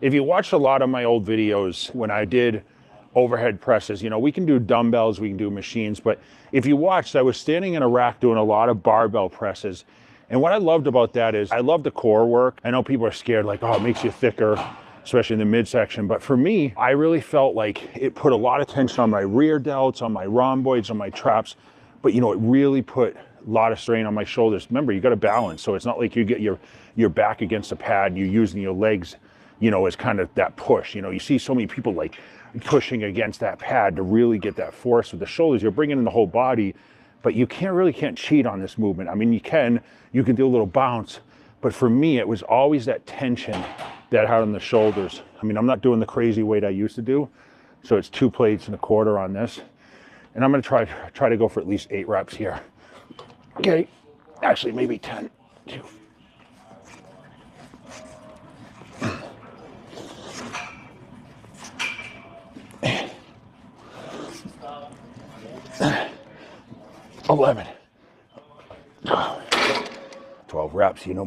If you watched a lot of my old videos when I did overhead presses, you know, we can do dumbbells, we can do machines, but if you watched, I was standing in a rack doing a lot of barbell presses. And what I loved about that is I love the core work. I know people are scared, like, oh, it makes you thicker, especially in the midsection. But for me, I really felt like it put a lot of tension on my rear delts, on my rhomboids, on my traps. But, you know, it really put a lot of strain on my shoulders. Remember, you got to balance. So it's not like you get your back against the pad, you're using your legs, you know, as kind of that push. You know, you see so many people like pushing against that pad to really get that force with the shoulders. You're bringing in the whole body, but you can't cheat on this movement. I mean, you can do a little bounce, but for me, it was always that tension that I had on the shoulders. I mean, I'm not doing the crazy weight I used to do. So it's 2 plates and a quarter on this. And I'm gonna try to go for at least 8 reps here. Okay, actually maybe 10. 2. $11. 12 reps, you know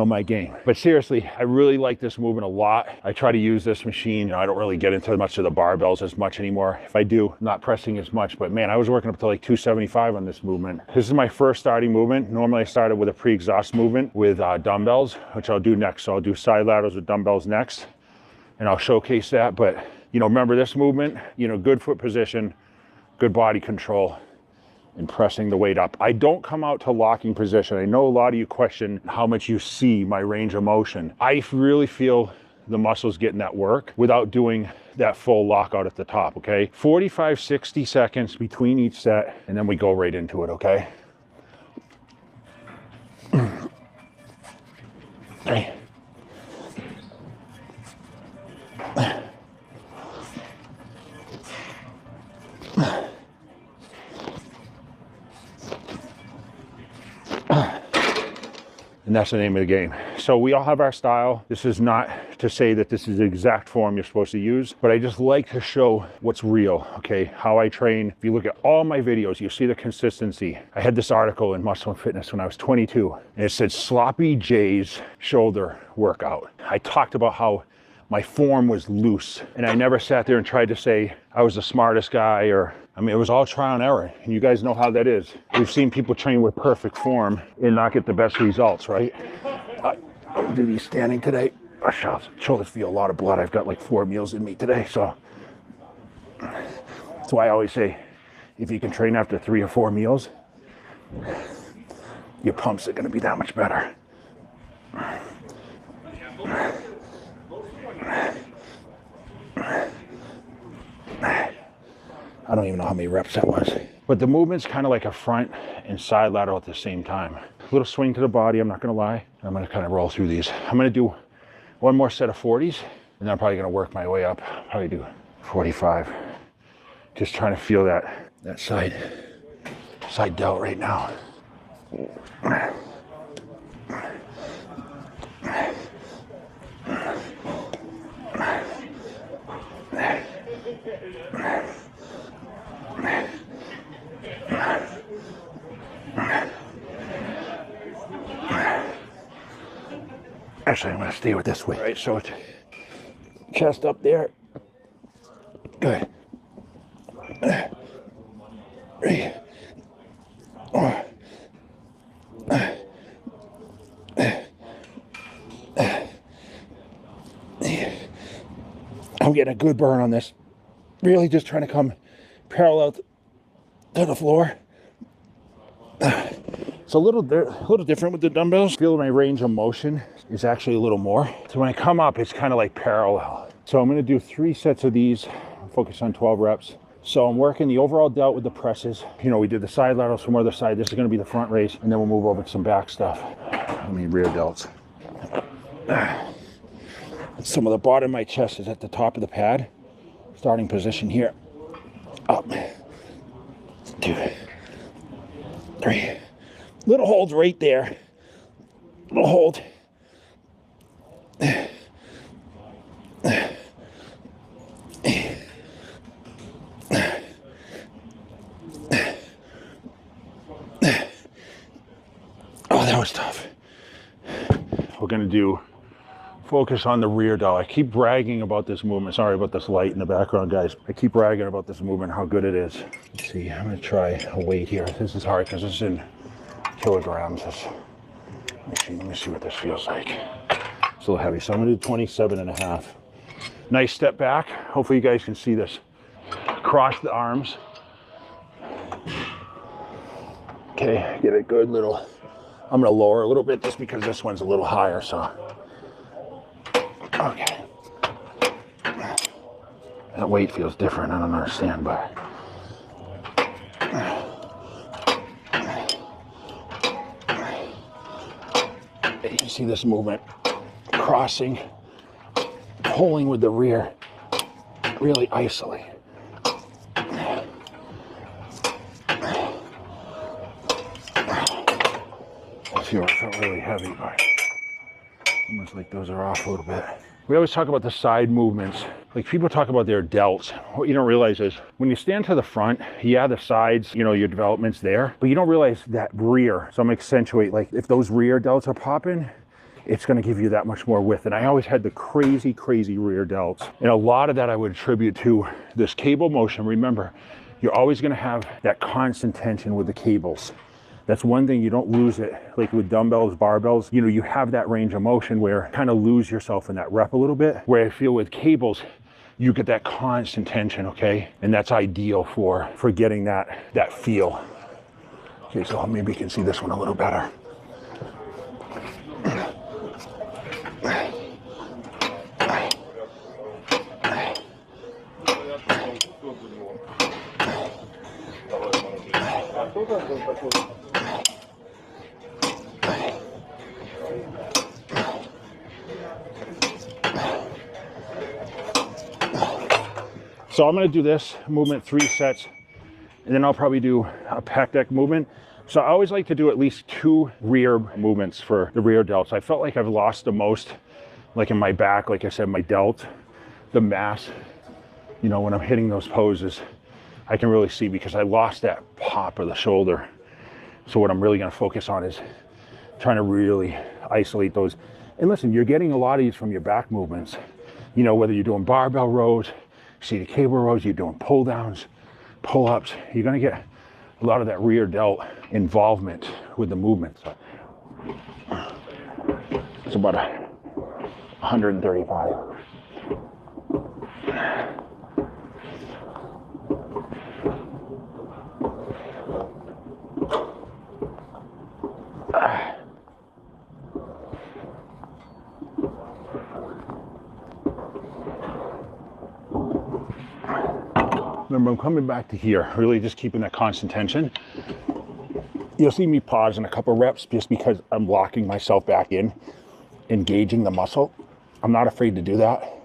my game. But seriously, I really like this movement a lot. I try to use this machine. You know, I don't really get into much of the barbells as much anymore. If I do, not pressing as much, but man, I was working up to like 275 on this movement. This is my first starting movement. Normally I started with a pre-exhaust movement with dumbbells, which I'll do next. So I'll do side laterals with dumbbells next, and I'll showcase that. But, you know, remember this movement, you know, good foot position, good body control, and pressing the weight up. I don't come out to locking position. I know a lot of you question how much you see my range of motion. I really feel the muscles getting that work without doing that full lockout at the top, okay? 45, 60 seconds between each set, and then we go right into it, okay? Okay. And that's the name of the game. So we all have our style. This is not to say that this is the exact form you're supposed to use, but I just like to show what's real, okay? How I train. If you look at all my videos, you see the consistency. I had this article in Muscle and Fitness when I was 22, and it said Sloppy Jay's shoulder workout. I talked about how my form was loose, and I never sat there and tried to say I was the smartest guy, or I mean, it was all trial and error, and you guys know how that is. We've seen people train with perfect form and not get the best results, right? I'll do these standing today. My shoulders feel a lot of blood. I've got like 4 meals in me today, so that's why I always say, if you can train after 3 or 4 meals, your pumps are gonna be that much better. I don't even know how many reps that was. But the movement's kind of like a front and side lateral at the same time. A little swing to the body, I'm not gonna lie. I'm gonna kind of roll through these. I'm gonna do 1 more set of 40s, and then I'm probably gonna work my way up. Probably do 45. Just trying to feel that side delt right now. Actually, I'm gonna stay with this way. All right, so it's chest up there. Good. I'm getting a good burn on this. Really just trying to come parallel to the floor. It's a little different with the dumbbells. I feel my range of motion is actually a little more. So when I come up, it's kind of like parallel. So I'm gonna do 3 sets of these, focus on 12 reps. So I'm working the overall delt with the presses. You know, we did the side laterals from other side. This is gonna be the front raise, and then we'll move over to some back stuff. I mean, rear delts. Some of the bottom of my chest is at the top of the pad. Starting position here. Up. 2, 3. Little hold right there. Little hold. Oh, that was tough. We're gonna do focus on the rear delt. I keep bragging about this movement. Sorry about this light in the background, guys. I keep bragging about this movement, how good it is. Let's see, I'm gonna try a weight here. This is hard because it's in kilograms. Let me see what this feels like. It's a little heavy, so I'm gonna do 27.5. Nice step back. Hopefully you guys can see this. Cross the arms. Okay, get a good little, I'm gonna lower a little bit just because this one's a little higher, so. Okay. That weight feels different, I don't understand, but. You see this movement, crossing, pulling with the rear, really isolate. I felt really heavy, but almost like those are off a little bit. We always talk about the side movements. Like people talk about their delts. What you don't realize is when you stand to the front, yeah, the sides, you know, your development's there, but you don't realize that rear. So I'm gonna accentuate, like if those rear delts are popping, it's gonna give you that much more width. And I always had the crazy, crazy rear delts. And a lot of that I would attribute to this cable motion. Remember, you're always gonna have that constant tension with the cables. That's one thing, you don't lose it. Like with dumbbells, barbells, you know, you have that range of motion where you kind of lose yourself in that rep a little bit. Where I feel with cables, you get that constant tension, okay? And that's ideal for getting that feel. Okay, so maybe you can see this one a little better. So I'm gonna do this movement 3 sets, and then I'll probably do a pec deck movement. So I always like to do at least 2 rear movements for the rear delts. I felt like I've lost the most, like in my back, like I said, my delt, the mass, you know, when I'm hitting those poses, I can really see because I lost that pop of the shoulder. So what I'm really gonna focus on is trying to really isolate those. And listen, you're getting a lot of these from your back movements. You know, whether you're doing barbell rows, seated cable rows, you're doing pull downs, pull ups, you're gonna get a lot of that rear delt involvement with the movement. So it's about 135. Remember, I'm coming back to here, really just keeping that constant tension. You'll see me pause in a couple reps just because I'm locking myself back in, engaging the muscle. I'm not afraid to do that.